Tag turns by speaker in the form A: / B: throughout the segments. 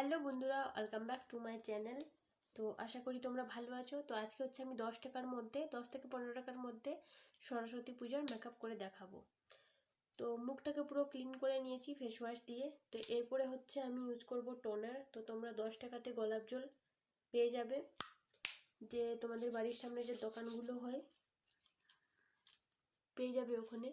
A: Hello বন্ধুরা, welcome back to my channel. তো আশা করি তোমরা ভালো আছো। তো আজকে হচ্ছে আমি 10 টাকার মধ্যে 10 থেকে 15 টাকার মধ্যে সরস্বতী পূজার মেকআপ করে দেখাবো। তো মুখটাকে পুরো ক্লিন করে নিয়েছি ফেস ওয়াশ দিয়ে। তো এরপরে হচ্ছে আমি ইউজ করব টোনার। তো তোমরা 10 টাকাতে গোলাপ জল পেয়ে যাবে, যে তোমাদের বাড়ির সামনে যে দোকানগুলো হয় পেয়ে যাবে ওখানে।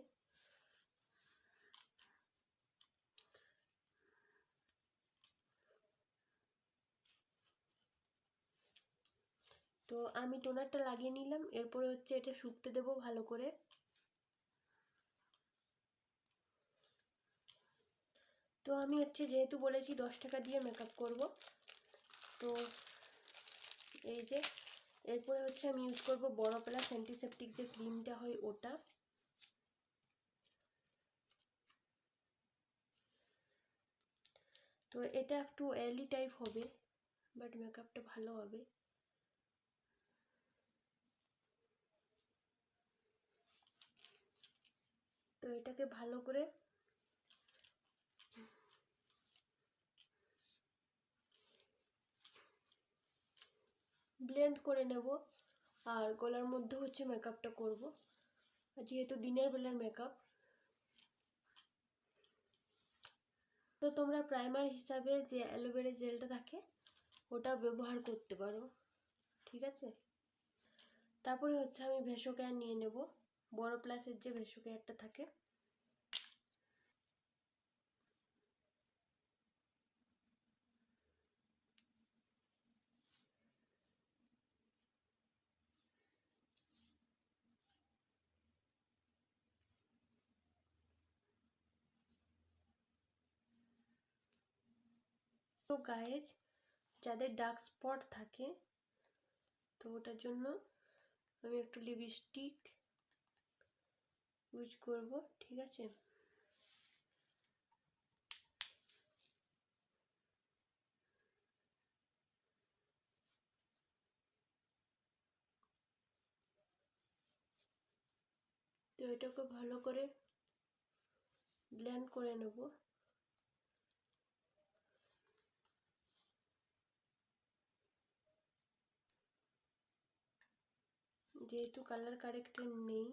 A: তো আমি টোনারটা লাগিয়ে নিলাম, এরপরে হচ্ছে এটা শুকতে দেবো ভালো করে। তো আমি হচ্ছে যেহেতু বলেছি 10 টাকা দিয়ে মেকআপ করব, তো এই যে এরপরে হচ্ছে আমি ইউজ করব বড় প্লাস অ্যান্টিসেপটিক যে ক্রিমটা হয় ওটা। তো এটা একটু অয়েলি টাইপ হবে, বাট মেকআপটা ভালো হবে। তো এটাকে ভালো করে ব্লেন্ড করে নেব, আর গলার মধ্যে হচ্ছে মেকআপটা করব, যেহেতু দিনের বেলার মেকআপ। তো তোমরা প্রাইমার হিসাবে যে অ্যালোভেরা জেলটা থাকে ওটা ব্যবহার করতে পারো, ঠিক আছে। তারপরে হচ্ছে আমি ভেসো কেয়ার নিয়ে নেব, বড় প্লাসের যে ভেসো কেয়ারটা থাকে। তো গায়ে যাদের ডার্ক স্পট থাকে, তো ওটার জন্য আমি একটু লিপস্টিক ইউজ করব, ঠিক আছে। তো এটাকে ভালো করে ব্লেন্ড করে নেব। যেহেতু কালার কারেক্টর নেই,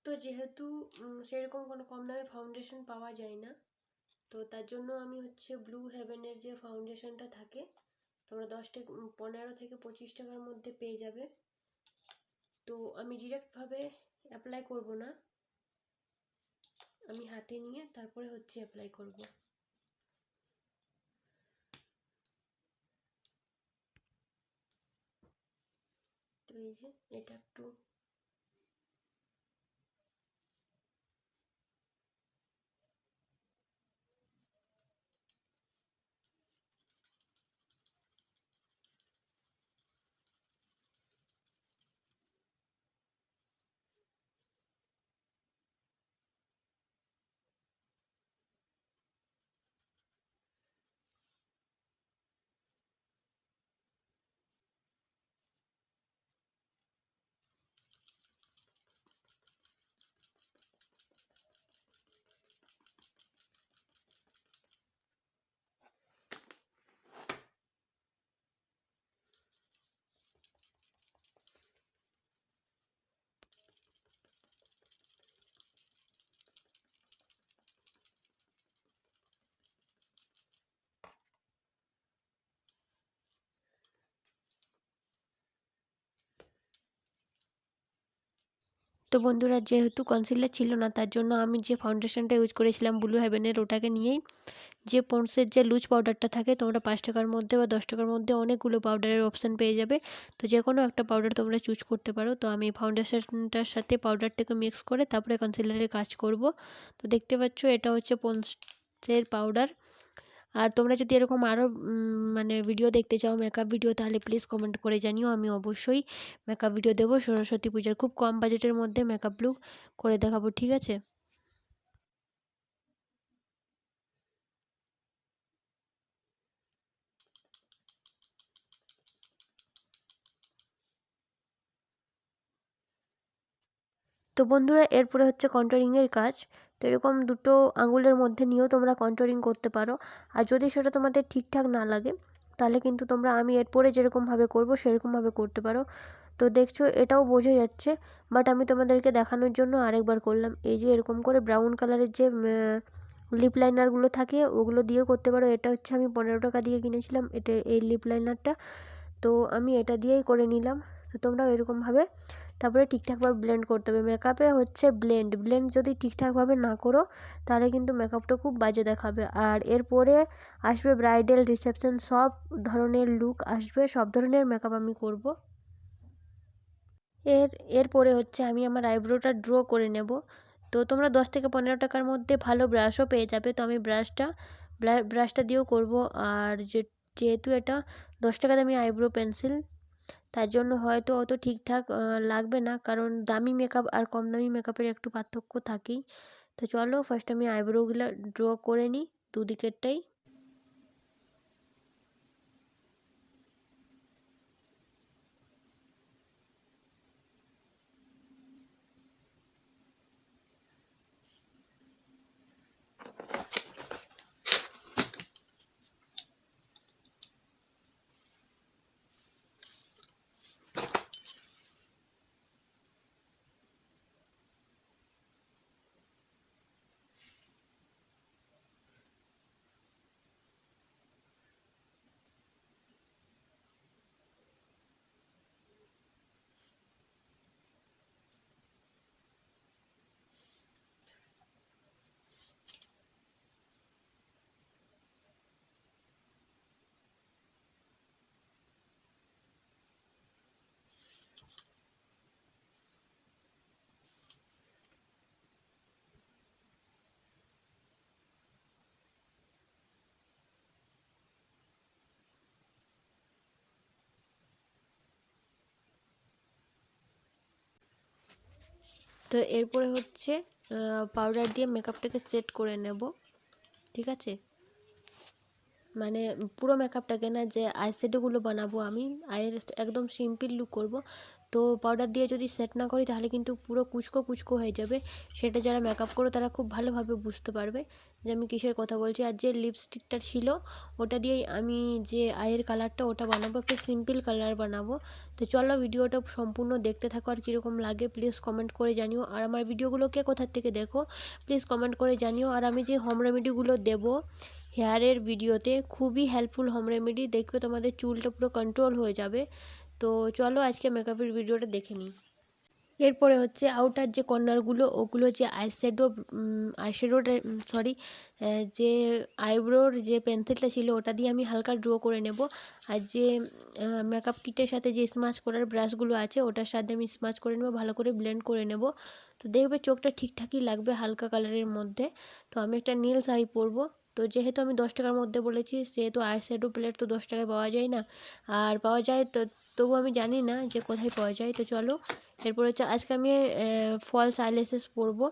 A: তো যেহেতু সেরকম কোনো কম দামে ফাউন্ডেশন পাওয়া যায় না, তো তার জন্য আমি হচ্ছে ব্লু হেভেনের যে ফাউন্ডেশনটা থাকে, তোমরা 15 থেকে 25 টাকার মধ্যে পেয়ে যাবে। তো আমি ডিরেক্টভাবে অ্যাপ্লাই করব না, আমি হাতে নিয়ে তারপরে হচ্ছে অ্যাপ্লাই করব। তো এই যে এটা একটু তো বন্ধুরা, যেহেতু কনসিলার ছিল না, তার জন্য আমি যে ফাউন্ডেশনটা ইউজ করেছিলাম ব্লু হেভেনের, ওটাকে নিয়েই যে পন্ডসের যে লুজ পাউডারটা থাকে, তোমরা 5 টাকার মধ্যে বা 10 টাকার মধ্যে অনেকগুলো পাউডারের অপশান পেয়ে যাবে। তো যে কোনো একটা পাউডার তোমরা চুজ করতে পারো। তো আমি ফাউন্ডেশনটার সাথে পাউডারটাকে মিক্স করে তারপরে কনসিলারের কাজ করব। তো দেখতে পাচ্ছ এটা হচ্ছে পন্ডসের পাউডার। আর তোমরা যদি এরকম আরও মানে ভিডিও দেখতে চাও, মেকআপ ভিডিও, তাহলে প্লিজ কমেন্ট করে জানিও, আমি অবশ্যই মেকআপ ভিডিও দেবো। সরস্বতী পূজার খুব কম বাজেটের মধ্যে মেকআপ লুক করে দেখাবো, ঠিক আছে। তো বন্ধুরা এরপরে হচ্ছে কন্ট্যুরিংয়ের কাজ। তো এরকম দুটো আঙুলের মধ্যে নিয়েও তোমরা কন্ট্যুরিং করতে পারো। আর যদি সেটা তোমাদের ঠিকঠাক না লাগে তাহলে কিন্তু তোমরা আমি এরপরে যেরকমভাবে করব সেরকমভাবে করতে পারো। তো দেখছো এটাও বোঝা যাচ্ছে, বাট আমি তোমাদেরকে দেখানোর জন্য আরেকবার করলাম। এই যে এরকম করে ব্রাউন কালারের যে লিপ লাইনারগুলো থাকে ওগুলো দিয়েও করতে পারো। এটা হচ্ছে আমি 15 টাকা দিয়ে কিনেছিলাম এই লিপ লাইনারটা। তো আমি এটা দিয়েই করে নিলাম। তো তোমরাও এরকমভাবে তারপরে ঠিকঠাকভাবে ব্লেন্ড করতে হবে। মেকআপে হচ্ছে ব্লেন্ড যদি ঠিকঠাকভাবে না করো তাহলে কিন্তু মেকআপটা খুব বাজে দেখাবে। আর এরপরে আসবে ব্রাইডাল, রিসেপশন, সব ধরনের লুক আসবে, সব ধরনের মেকআপ আমি করব। এরপরে হচ্ছে আমি আমার আইব্রোটা ড্র করে নেব। তো তোমরা 10 থেকে 15 টাকার মধ্যে ভালো ব্রাশও পেয়ে যাবে। তো আমি ব্রাশটা দিয়েও করব। আর যেহেতু এটা 10 টাকা দামি আইব্রো পেন্সিল, তার জন্য হয়তো অত ঠিকঠাক লাগবে না, কারণ দামি মেকআপ আর কম দামি মেকআপের একটু পার্থক্য থাকেই। তো চলো ফার্স্ট আমি আইব্রোগুলো ড্র করে নিই দুদিকেরটাই। তো এরপরে হচ্ছে পাউডার দিয়ে মেকআপটাকে সেট করে নেব, ঠিক আছে। মানে পুরো মেকআপটাকে না, যে আইশ্যাডোগুলো বানাবো আমি, আইয়ের একদম সিম্পল লুক করব। তো পাউডার দিয়ে যদি সেট না করি তাহলে কিন্তু পুরো কুচকো কুচকো হয়ে যাবে। সেটা যারা মেকআপ করো তারা খুব ভালোভাবে বুঝতে পারবে যে আমি কিসের কথা বলছি। আর যে লিপস্টিকটা ছিল ওটা দিয়েই আমি যে আইয়ের কালারটা ওটা বানাবো, একটু সিম্পল কালার বানাবো। তো চলো ভিডিওটা সম্পূর্ণ দেখতে থাকো, আর কীরকম লাগে প্লিজ কমেন্ট করে জানিও। আর আমার ভিডিওগুলো কে কোথার থেকে দেখো প্লিজ কমেন্ট করে জানিও। আর আমি যে হোম রেমেডিগুলো দেবো হেয়ারের ভিডিওতে, খুবই হেল্পফুল হোম রেমেডি, দেখবে তোমাদের চুলটা পুরো কন্ট্রোল হয়ে যাবে। তো চলো আজকে মেকআপের ভিডিওটা দেখে নিই। এরপরে হচ্ছে আউটার যে কর্নারগুলো ওগুলো যে আইশ্যাডোটা সরি যে আইব্রোর যে পেন্সিলটা ছিল ওটা দিয়ে আমি হালকা ড্র করে নেব। আর যে মেকআপ কিটের সাথে যে স্মাচ করার ব্রাশগুলো আছে ওটার সাথে আমি স্মাচ করে নেব, ভালো করে ব্লেন্ড করে নেব। তো দেখবে চোখটা ঠিকঠাকই লাগবে হালকা কালারের মধ্যে। তো আমি একটা নীল শাড়ি পরবো। তো যেহেতু আমি 10 টাকার মধ্যে বলেছি, সেহেতু আইশ্যাডো প্লেট তো 10 টাকায় পাওয়া যায় না, আর পাওয়া যায় তো তবু আমি জানি না যে কোথায় পাওয়া যায়। তো চলো এরপর হচ্ছে আজকে আমি ফলস আইল্যাশেস পরবো।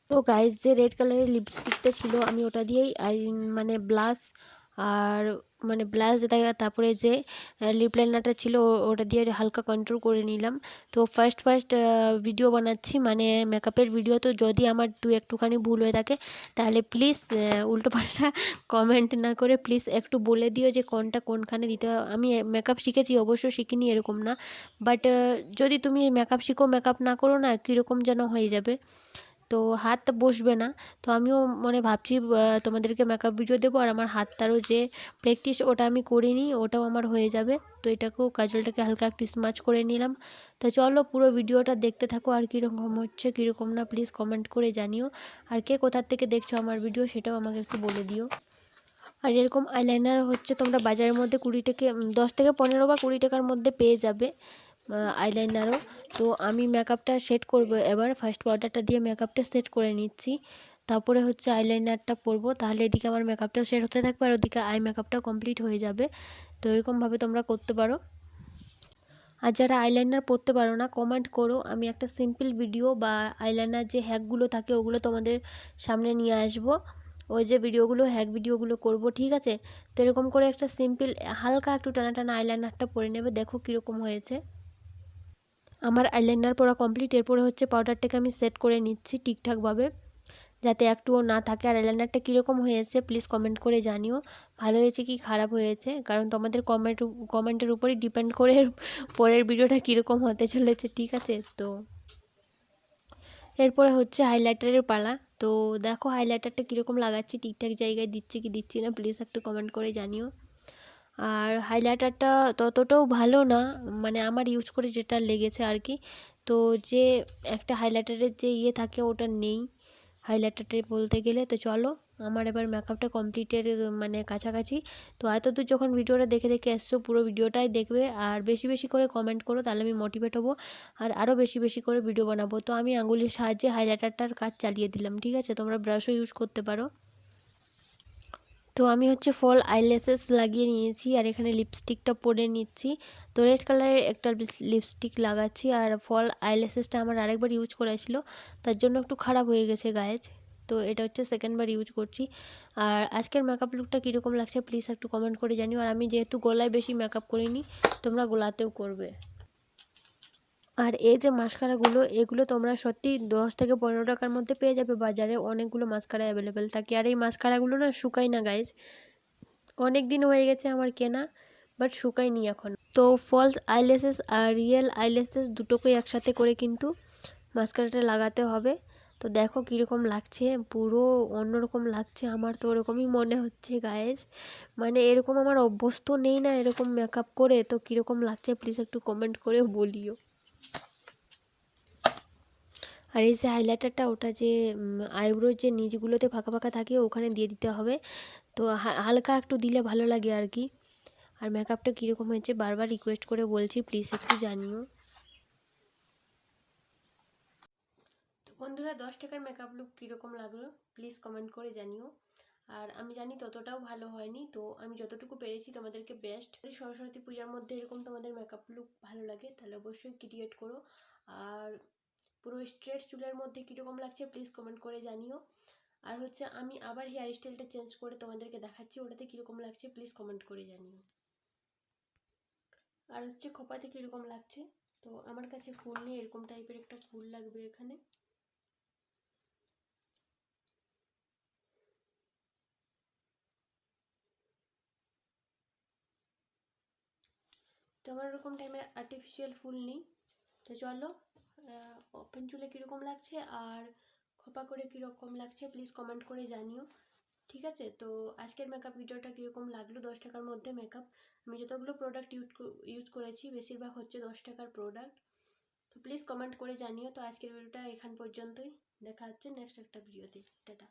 A: তো গাইস যে রেড কালারের লিপস্টিকটা ছিল আমি ওটা দিয়েই মানে ব্লাশ আর মানে ব্লাশ যেটা, তারপরে যে লিপ লাইনারটা ছিল ওটা দিয়ে হালকা কন্ট্রোল করে নিলাম। তো ফার্স্ট ভিডিও বানাচ্ছি, মানে মেকআপের ভিডিও। তো যদি আমার একটুখানি ভুল হয়ে থাকে তাহলে প্লিজ উল্টোপাল্টা কমেন্ট না করে প্লিজ একটু বলে দিও যে কোনটা কোনখানে দিতে হয়। আমি মেকআপ শিখেছি, অবশ্য শিখিনি এরকম না, বাট যদি তুমি মেকআপ শিখো মেকআপ না করো না কীরকম যেন হয়ে যাবে, তো হাত বসবে না। তো আমিও মনে ভাবছি তোমাদেরকে মেকআপ ভিডিও দেবো, আর আমার হাতটারও যে প্র্যাকটিস ওটা আমি করিনি, ওটাও আমার হয়ে যাবে। তো এটাকেও কাজলটাকে হালকা একটু স্মাচ করে নিলাম। তো চলো পুরো ভিডিওটা দেখতে থাকো, আর কীরকম হচ্ছে কীরকম না প্লিজ কমেন্ট করে জানিও। আর কে কোথার থেকে দেখছো আমার ভিডিও সেটাও আমাকে একটু বলে দিও। আর এরকম আইলাইনার হচ্ছে তোমরা বাজারের মধ্যে 10 থেকে 15 বা 20 টাকার মধ্যে পেয়ে যাবে আইলাইনারও। তো আমি মেকআপটা সেট করব, এবার ফার্স্ট পাউডারটা দিয়ে মেকআপটা সেট করে নিচ্ছি। তারপরে হচ্ছে আইলাইনারটা পরবো, তাহলে এদিকে আমার মেকআপটাও সেট হতে থাকবে আর ওদিকে আই মেকআপটাও কমপ্লিট হয়ে যাবে। তো এরকমভাবে তোমরা করতে পারো। আর যারা আইলাইনার পরতে পারো না কমেন্ট করো, আমি একটা সিম্পল ভিডিও বা আইলাইনার যে হ্যাকগুলো থাকে ওগুলো তোমাদের সামনে নিয়ে আসবো। ওই যে ভিডিওগুলো হ্যাক ভিডিওগুলো করব, ঠিক আছে? তো এরকম করে একটা সিম্পল হালকা একটু টানা টানা আইলাইনারটা পরে নেবে, দেখো কীরকম হয়েছে। আমার আইলাইনার পরা কমপ্লিট। এরপরে হচ্ছে পাউডারটাকে আমি সেট করে নিচ্ছি ঠিকঠাকভাবে, যাতে একটুও না থাকে। আর আইলাইনারটা কীরকম হয়েছে প্লিজ কমেন্ট করে জানিও, ভালো হয়েছে কি খারাপ হয়েছে, কারণ তোমাদের কমেন্টের উপরই ডিপেন্ড করে পরের ভিডিওটা কীরকম হতে চলেছে, ঠিক আছে? তো এরপরে হচ্ছে হাইলাইটারের পালা। তো দেখো হাইলাইটারটা কীরকম লাগাচ্ছি, ঠিকঠাক জায়গায় দিচ্ছি কি দিচ্ছি না, প্লিজ একটু কমেন্ট করে জানিও। আর হাইলাইটারটা ততটাও ভালো না, মানে আমার ইউজ করে যেটা লেগেছে আর কি। তো যে একটা হাইলাইটারের যে থাকে ওটা নেই হাইলাইটারটা বলতে গেলে। তো চলো আমার এবার মেকআপটা কমপ্লিটের মানে কাছাকাছি। তো এতদূর যখন ভিডিওটা দেখে দেখে এসছো পুরো ভিডিওটাই দেখবে আর বেশি বেশি করে কমেন্ট করো, তাহলে আমি মোটিভেট হবো আর আরও বেশি বেশি করে ভিডিও বানাবো। তো আমি আঙুলের সাহায্যে হাইলাইটারটার কাজ চালিয়ে দিলাম, ঠিক আছে? তোমরা ব্রাশও ইউজ করতে পারো। তো আমি হচ্ছে ফল আইল্যাশেস লাগিয়ে নিয়েছি আর এখানে লিপস্টিকটা পরে নিচ্ছি। তো রেড কালারের একটা লিপস্টিক লাগাচ্ছি আর ফল আইল্যাশেসটা আমার আরেকবার ইউজ করেছিল, তার জন্য একটু খারাপ হয়ে গেছে গায়েজ। তো এটা হচ্ছে সেকেন্ডবার ইউজ করছি। আর আজকের মেকআপ লুকটা কীরকম লাগছে প্লিজ একটু কমেন্ট করে জানিও। আর আমি যেহেতু গলায় বেশি মেকআপ করিনি, তোমরা গলাতেও করবে। আর এই যে মাস্কারাগুলো এগুলো তোমরা সত্যি 10 থেকে 15 টাকার মধ্যে পেয়ে যাবে বাজারে, অনেকগুলো মাস্কারা অ্যাভেলেবেল থাকে। আর এই মাস্কারাগুলো না শুকায় না গাইজ, অনেক দিন হয়ে গেছে আমার কেনা, বাট শুকায়নি এখন। তো ফলস আইল্যাশেস আর রিয়েল আইল্যাশেস দুটোকেই একসাথে করে কিন্তু মাস্কারাটা লাগাতে হবে। তো দেখো কীরকম লাগছে, পুরো অন্যরকম লাগছে, আমার তো ওরকমই মনে হচ্ছে গায়েস। মানে এরকম আমার অভ্যস্ত নেই না এরকম মেকআপ করে, তো কীরকম লাগছে প্লিজ একটু কমেন্ট করে বলিও। আর এই যে হাইলাইটারটা ওটা যে আইব্রোর যে নিচগুলোতে ফাঁকা ফাঁকা থাকে ওখানে দিয়ে দিতে হবে। তো হালকা একটু দিলে ভালো লাগে আর কি। আর মেকআপটা কীরকম হয়েছে বারবার রিকোয়েস্ট করে বলছি, প্লিজ একটু জানিও। তো বন্ধুরা 10 টাকার মেকআপ লুক কীরকম লাগলো প্লিজ কমেন্ট করে জানিও। আর আমি জানি ততটাও ভালো হয়নি, তো আমি যতটুকু পেরেছি তোমাদেরকে বেস্ট। যদি সরস্বতী পূজার মধ্যে এরকম তোমাদের মেকআপ লুক ভালো লাগে তাহলে অবশ্যই ক্রিয়েট করো। আর পুরো স্ট্রেট চুলের মধ্যে কীরকম লাগছে প্লিজ কমেন্ট করে জানিও। আর হচ্ছে আমি আবার হেয়ার স্টাইলটা চেঞ্জ করে তোমাদেরকে দেখাচ্ছি, ওটাতে কীরকম লাগছে প্লিজ কমেন্ট করে জানিও। আর হচ্ছে খোপাতে কীরকম লাগছে, তো আমার কাছে ফুল নেই, এরকম টাইপের একটা ফুল লাগবে এখানে। তো আমার এরকম টাইপের আর্টিফিশিয়াল ফুল নেই। তো চলো ওপেন চুলে কীরকম লাগছে আর খোপা করে কীরকম লাগছে প্লিজ কমেন্ট করে জানিও, ঠিক আছে? তো আজকের মেকআপ ভিডিওটা কীরকম লাগলো 10 টাকার মধ্যে মেকআপ, আমি যতগুলো প্রোডাক্ট ইউজ করেছি বেশিরভাগ হচ্ছে 10 টাকার প্রোডাক্ট। তো প্লিজ কমেন্ট করে জানিও। তো আজকের ভিডিওটা এখান পর্যন্তই, দেখা হচ্ছে নেক্সট একটা ভিডিওতে, টাটা।